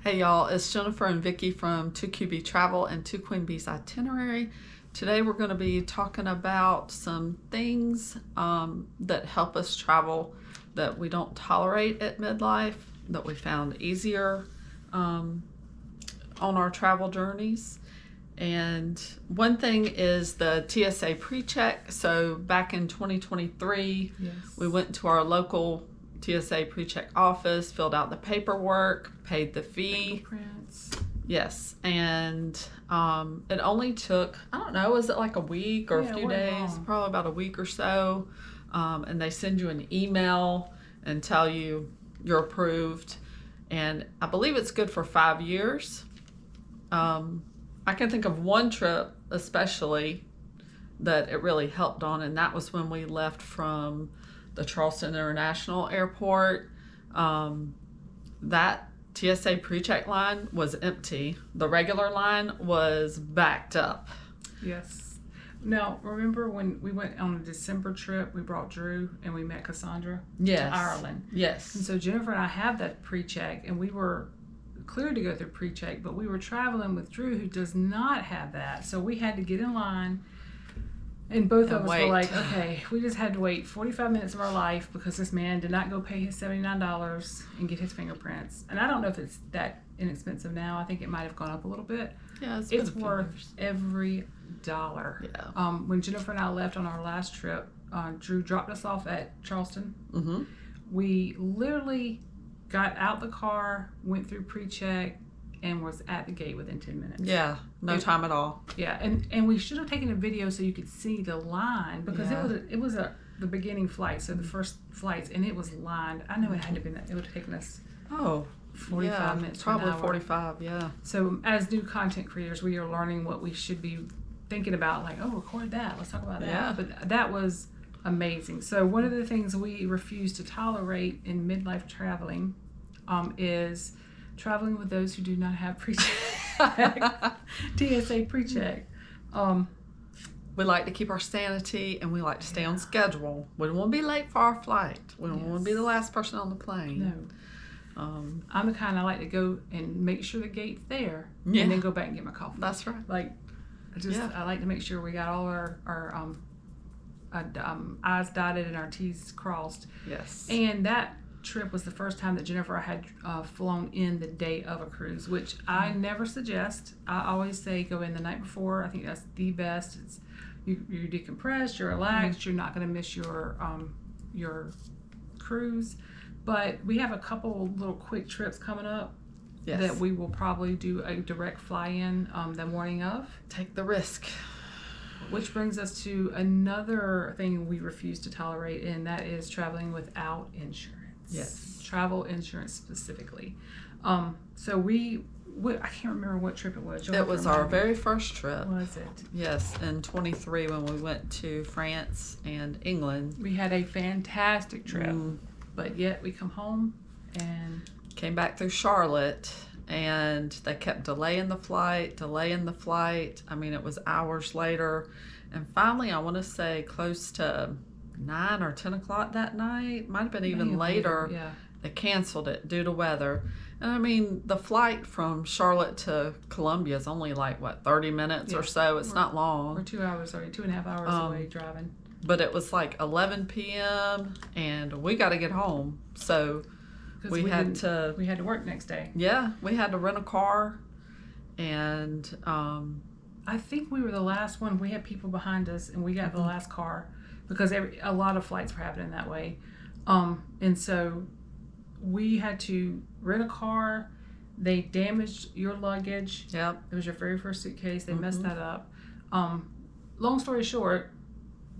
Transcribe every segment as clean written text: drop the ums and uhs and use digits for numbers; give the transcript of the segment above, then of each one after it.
Hey y'all, it's Jennifer and Vicki from 2QB Travel and 2 Queen Bee's Itinerary. Today we're going to be talking about some things that help us travel that we don't tolerate at midlife, that we found easier on our travel journeys. And one thing is the TSA pre-check. So back in 2023, we went to our local TSA pre-check office, filled out the paperwork, paid the fee. Fingerprints. Yes, and it only took, I don't know, was it like a week or a few days? Long. Probably about a week or so. And they send you an email and tell you you're approved. And I believe it's good for 5 years. I can think of one trip especially that it really helped on, and that was when we left from the Charleston International Airport. That TSA pre-check line was empty. The regular line was backed up. Yes. Now, remember when we went on a December trip, we brought Drew and we met Cassandra Yes. to Ireland. Yes. And so Jennifer and I have that pre-check, and we were cleared to go through pre-check, but we were traveling with Drew, who does not have that. So we had to get in line. And both of us were like, okay, we just had to wait 45 minutes of our life because this man did not go pay his $79 and get his fingerprints. And I don't know if it's that inexpensive now. I think it might have gone up a little bit. Yeah, it's worth every dollar. Yeah. When Jennifer and I left on our last trip, Drew dropped us off at Charleston. Mm-hmm. We literally got out the car, went through pre-check, and was at the gate within 10 minutes. Yeah, no time at all. Yeah, and we should have taken a video so you could see the line, because it was the beginning flight, so the first flights, and it was lined. I know it had to be, it would have taken us 45 minutes. Probably 45, yeah. So as new content creators, we are learning what we should be thinking about, like, oh, record that, let's talk about that. Yeah. But that was amazing. So one of the things we refuse to tolerate in midlife traveling is traveling with those who do not have pre-check. TSA pre-check. We like to keep our sanity, and we like to stay on schedule. We don't want to be late for our flight. We don't want to be the last person on the plane. No. I'm the kind I like to go and make sure the gate's there, and then go back and get my coffee. That's right. Like, I like to make sure we got all our I's dotted and our T's crossed. Yes. And that trip was the first time that Jennifer had flown in the day of a cruise, which I never suggest. I always say go in the night before. I think that's the best. It's you're decompressed, you're relaxed, you're not going to miss your cruise. But we have a couple little quick trips coming up that we will probably do a direct fly-in the morning of. Take the risk. Which brings us to another thing we refuse to tolerate, and that is traveling without insurance. Yes. Travel insurance specifically. So I can't remember what trip it was. It was our very first trip. Was it? Yes, in 23 when we went to France and England. We had a fantastic trip, but yet we come home and came back through Charlotte, and they kept delaying the flight. I mean, it was hours later, and finally, I want to say close to 9 or 10 o'clock that night, might have been even later. Yeah. They canceled it due to weather. And I mean, the flight from Charlotte to Columbia is only like, 30 minutes or so. It's not long. We're 2 hours, 2.5 hours away driving. But it was like 11 p.m. and we got to get home. So we had to work next day. Yeah, we had to rent a car. And I think we were the last one. We had people behind us, and we got the last car, because a lot of flights were happening that way. And so we had to rent a car. They damaged your luggage. Yep. It was your very first suitcase. They messed that up. Long story short,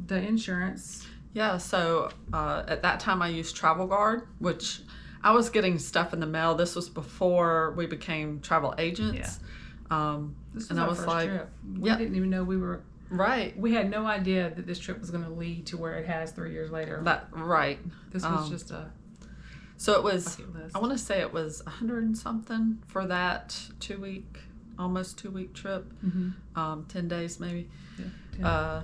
the insurance. Yeah, so at that time I used Travel Guard, which I was getting stuff in the mail. This was before we became travel agents. Yeah. This was our first trip. We didn't even know we were... Right. We had no idea that this trip was going to lead to where it has 3 years later. Right. This was just a... So it was, I want to say it was 100 and something for that almost 2 week trip. 10 days maybe. Yeah,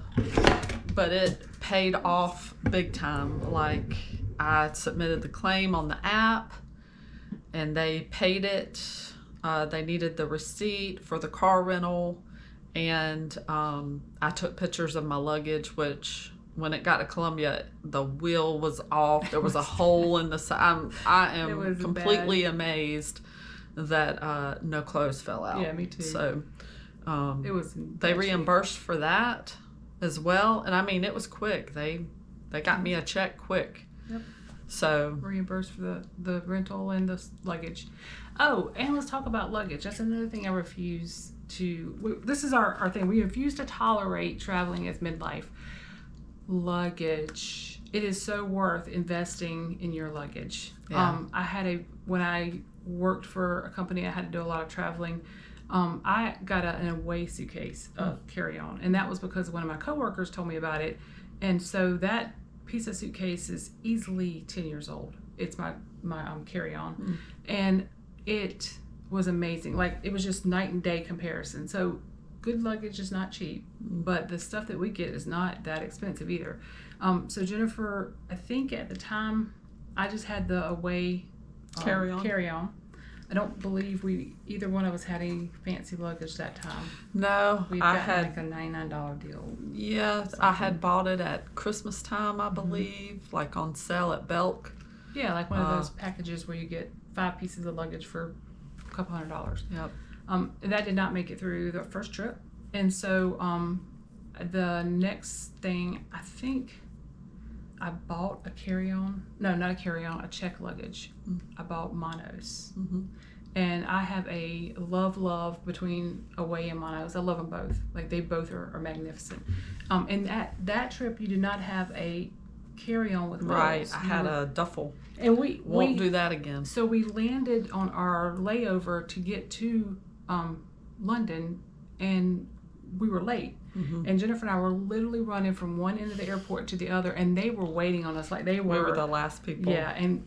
but it paid off big time. Like, I submitted the claim on the app, and they paid it They needed the receipt for the car rental, and I took pictures of my luggage, which when it got to Columbia, the wheel was off. There was a hole in the side. I am completely amazed that no clothes fell out. Yeah, me too. So it was. They reimbursed for that as well, and I mean it was quick. They got me a check quick. Yep. So reimbursed for the rental and the luggage. Oh, and let's talk about luggage. That's another thing I refuse to. This is our thing. We refuse to tolerate traveling as midlife. Luggage. It is so worth investing in your luggage. Yeah. When I worked for a company, I had to do a lot of traveling. I got an away suitcase, carry-on, and that was because one of my coworkers told me about it. And so that piece of suitcase is easily 10 years old. It's my carry-on, and it was amazing. Like, it was just night and day comparison. So good luggage is not cheap, but the stuff that we get is not that expensive either. So Jennifer, I think at the time I just had the away carry-on. I don't believe either one of us had any fancy luggage that time. No, I had like a $99 deal. Yeah, I had bought it at Christmas time, I believe, like on sale at Belk. Yeah, like one of those packages where you get 5 pieces of luggage for a couple $100. Yep. That did not make it through the first trip, and so the next thing, I think I bought a carry-on. No, not a carry-on, a check luggage. I bought Monos. And I have a love between Away and Monos. I love them both. Like, they both are magnificent. And that trip, you did not have a carry-on with wheels. Right, I had a duffel. And we won't do that again. So we landed on our layover to get to London, and we were late. And Jennifer and I were literally running from one end of the airport to the other, and they were waiting on us like they were. We were the last people. Yeah, and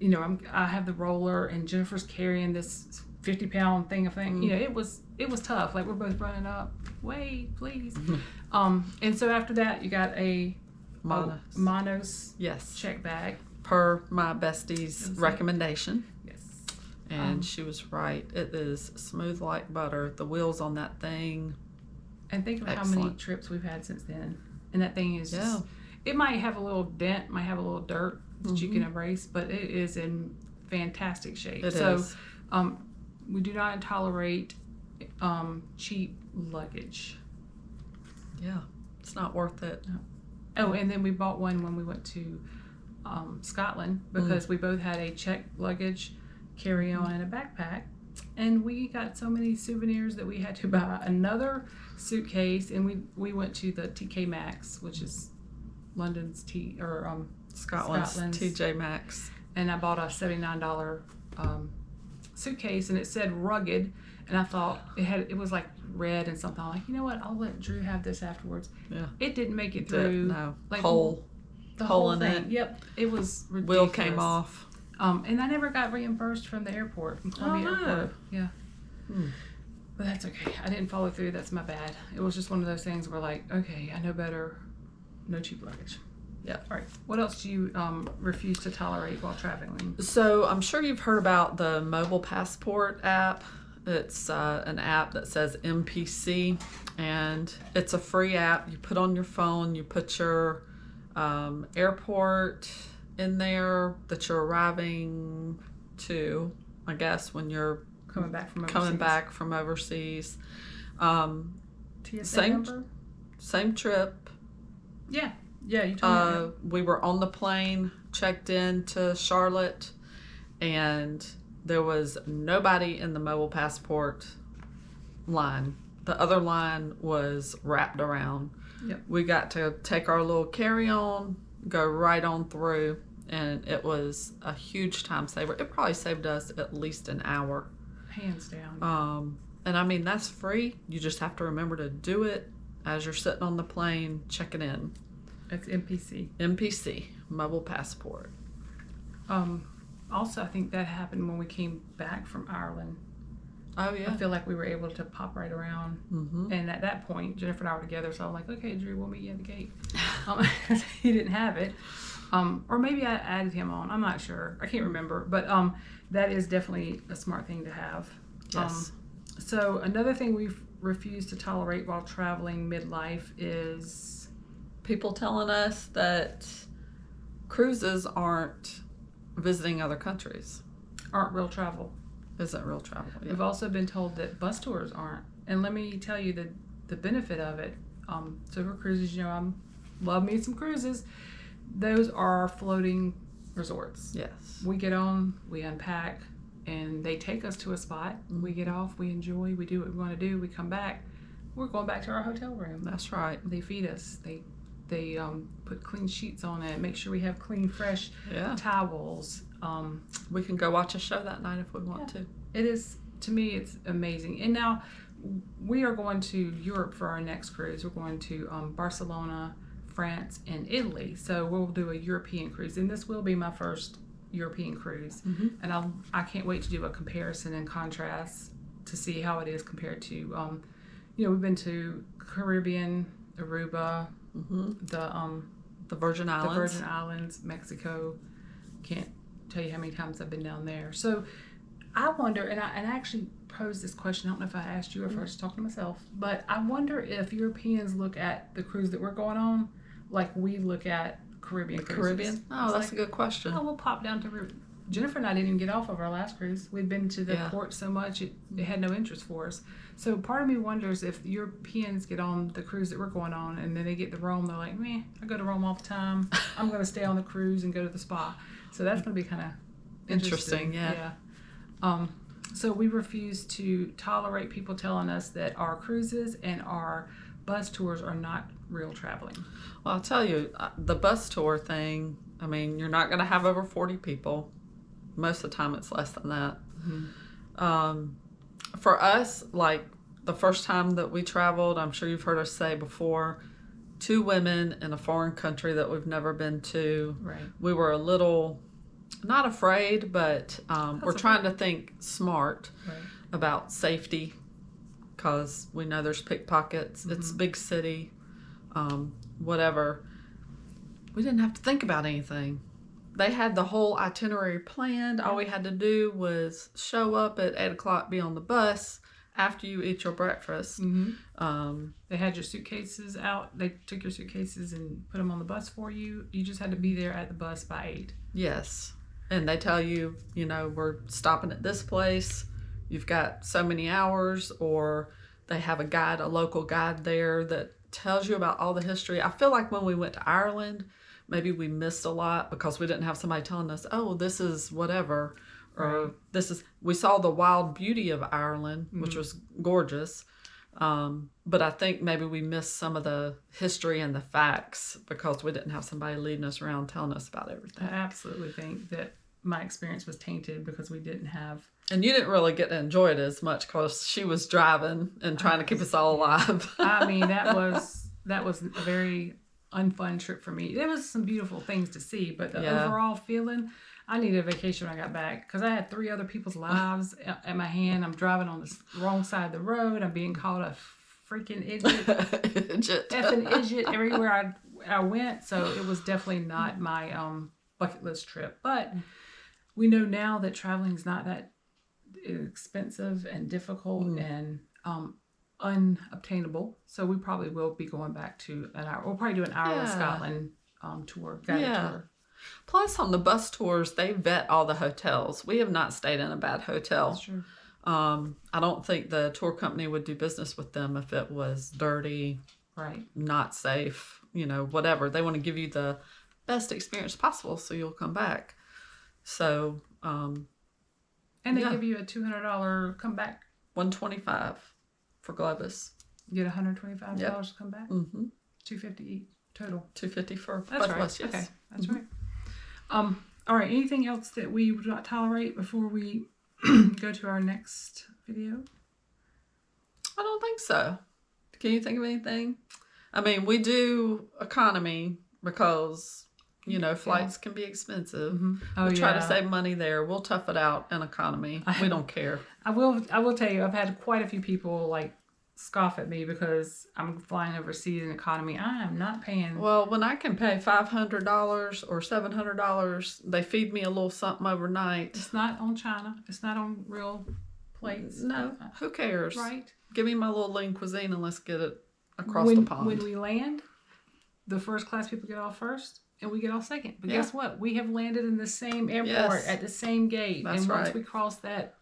you know, I have the roller, and Jennifer's carrying this 50-pound thing. You know, it was tough. Like, we're both running up. Wait, please. And so after that, you got a Monos check bag per my bestie's recommendation. Yes. And she was right. It is smooth like butter. The wheels on that thing. And think of how many trips we've had since then. And that thing is just, it might have a little dent, might have a little dirt that you can erase, but it is in fantastic shape. It is. We do not tolerate cheap luggage. Yeah, it's not worth it. No. Oh, and then we bought one when we went to Scotland, because we both had a check luggage, carry-on, and a backpack. And we got so many souvenirs that we had to buy another suitcase, and we went to the TK Maxx, which is London's Scotland's TJ Maxx. And I bought a $79 suitcase, and it said rugged, and I thought it was like red and something. I'm like, you know what? I'll let Drew have this afterwards. Yeah. It didn't make it through. No. Like, the hole in thing. it. Yep. It was ridiculous. Wheel came off. And I never got reimbursed from the airport, from Columbia Airport. Yeah. But that's okay. I didn't follow through. That's my bad. It was just one of those things where, like, okay, I know better. No cheap luggage. Yeah. All right. What else do you refuse to tolerate while traveling? So I'm sure you've heard about the mobile passport app. It's an app that says MPC, and it's a free app. You put on your phone, you put your airport in there that you're arriving to, I guess, when you're coming back from overseas. TSA number? Same trip. Yeah, you told me. We were on the plane, checked in to Charlotte, and there was nobody in the mobile passport line. The other line was wrapped around. Yep. We got to take our little carry-on, go right on through, and it was a huge time saver. It probably saved us at least an hour. Hands down. And I mean, that's free. You just have to remember to do it as you're sitting on the plane, checking in. It's MPC. MPC, mobile passport. Also, I think that happened when we came back from Ireland. Oh, yeah. I feel like we were able to pop right around. And at that point, Jennifer and I were together, so I'm like, okay, Drew, we'll meet you at the gate. He didn't have it. Or maybe I added him on. I'm not sure. I can't remember. But that is definitely a smart thing to have. Yes. So another thing we've refused to tolerate while traveling midlife is people telling us that cruises aren't visiting other countries. Aren't real travel. Isn't real travel. Yeah. We've also been told that bus tours aren't. And let me tell you the benefit of it. So for cruises, I love me some cruises. Those are floating resorts. Yes. We get on, we unpack, and they take us to a spot. Mm-hmm. We get off, we enjoy, we do what we want to do, we come back. We're going back to our hotel room. That's right. They feed us. They put clean sheets on it, make sure we have clean, fresh towels. We can go watch a show that night if we want to. It is, to me, it's amazing. And now we are going to Europe for our next cruise. We're going to Barcelona, France, and Italy. So we'll do a European cruise, and this will be my first European cruise. Mm-hmm. And I can't wait to do a comparison and contrast to see how it is compared to, we've been to Caribbean, Aruba, mm-hmm. the Virgin Islands, Mexico. Can't tell you how many times I've been down there. So I wonder, and I actually posed this question. I don't know if I asked you or if I was talking to myself, but I wonder if Europeans look at the cruise that we're going on like we look at Caribbean cruises. Caribbean? Oh, that's a good question. Oh, we'll pop down to Jennifer and I didn't even get off of our last cruise. We'd been to the port so much it had no interest for us. So part of me wonders if Europeans get on the cruise that we're going on and then they get to Rome, they're like, meh, I go to Rome all the time. I'm going to stay on the cruise and go to the spa. So that's going to be kind of interesting. Yeah. So we refuse to tolerate people telling us that our cruises and our bus tours are not real traveling. Well, I'll tell you, the bus tour thing, I mean, you're not going to have over 40 people. Most of the time it's less than that. Mm-hmm. For us, like the first time that we traveled, I'm sure you've heard us say before, 2 women in a foreign country that we've never been to. Right. We were a little, not afraid, but we're trying to think smart about safety because we know there's pickpockets. Mm-hmm. It's a big city, whatever. We didn't have to think about anything. They had the whole itinerary planned. All we had to do was show up at 8 o'clock, be on the bus after you eat your breakfast. Mm-hmm. They had your suitcases out. They took your suitcases and put them on the bus for you. You just had to be there at the bus by 8. Yes. And they tell you, we're stopping at this place. You've got so many hours, or they have a local guide there that tells you about all the history. I feel like when we went to Ireland, maybe we missed a lot because we didn't have somebody telling us, oh, this is whatever, or we saw the wild beauty of Ireland, which was gorgeous. But I think maybe we missed some of the history and the facts because we didn't have somebody leading us around telling us about everything. I absolutely think that my experience was tainted because we didn't have. And you didn't really get to enjoy it as much because she was driving and trying to keep us all alive. I mean, that was a very unfun trip for me. There was some beautiful things to see, but the overall feeling, I needed a vacation when I got back because I had 3 other people's lives at my hand. I'm driving on the wrong side of the road. I'm being called a freaking idiot. Effing idiot everywhere I went. So it was definitely not my bucket list trip. But we know now that traveling is not that expensive and difficult and unobtainable. So we probably will be going back to an hour. We'll probably do an Ireland, Scotland tour, guided tour. Plus, on the bus tours, they vet all the hotels. We have not stayed in a bad hotel. That's true. I don't think the tour company would do business with them if it was dirty, not safe, whatever. They want to give you the best experience possible so you'll come back. So, and they give you a $200 comeback. $125 for Globus. You get $125 to come back. Mm-hmm. $250 each total. $250 for That's both of us. Yes. Okay, that's mm-hmm. right. All right. Anything else that we would not tolerate before we go to our next video? I don't think so. Can you think of anything? I mean, we do economy because flights can be expensive. Mm-hmm. We try to save money there. We'll tough it out in economy. We don't care. I will tell you, I've had quite a few people scoff at me because I'm flying overseas in economy. I am not paying. Well, when I can pay $500 or $700, they feed me a little something overnight. It's not on China. It's not on real plates. No, who cares? Right. Give me my little lean cuisine and let's get it across the pond. When we land, the first class people get off first and we get off second. But guess what? We have landed in the same airport at the same gate. That's and once we cross that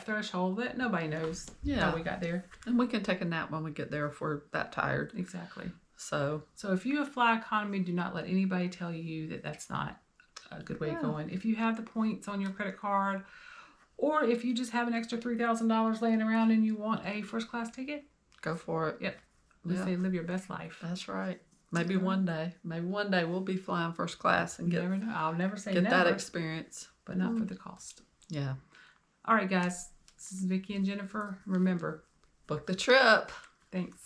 threshold, that nobody knows how we got there. And we can take a nap when we get there if we're that tired. Exactly. So if you fly economy, do not let anybody tell you that that's not a good way of going. If you have the points on your credit card, or if you just have an extra $3,000 laying around and you want a first class ticket, go for it. Yep. Let's say live your best life. That's right. Maybe one day we'll be flying first class and never know. I'll never say get never, that experience, but not for the cost. Yeah. All right, guys. This is Vicki and Jennifer. Remember, book the trip. Thanks.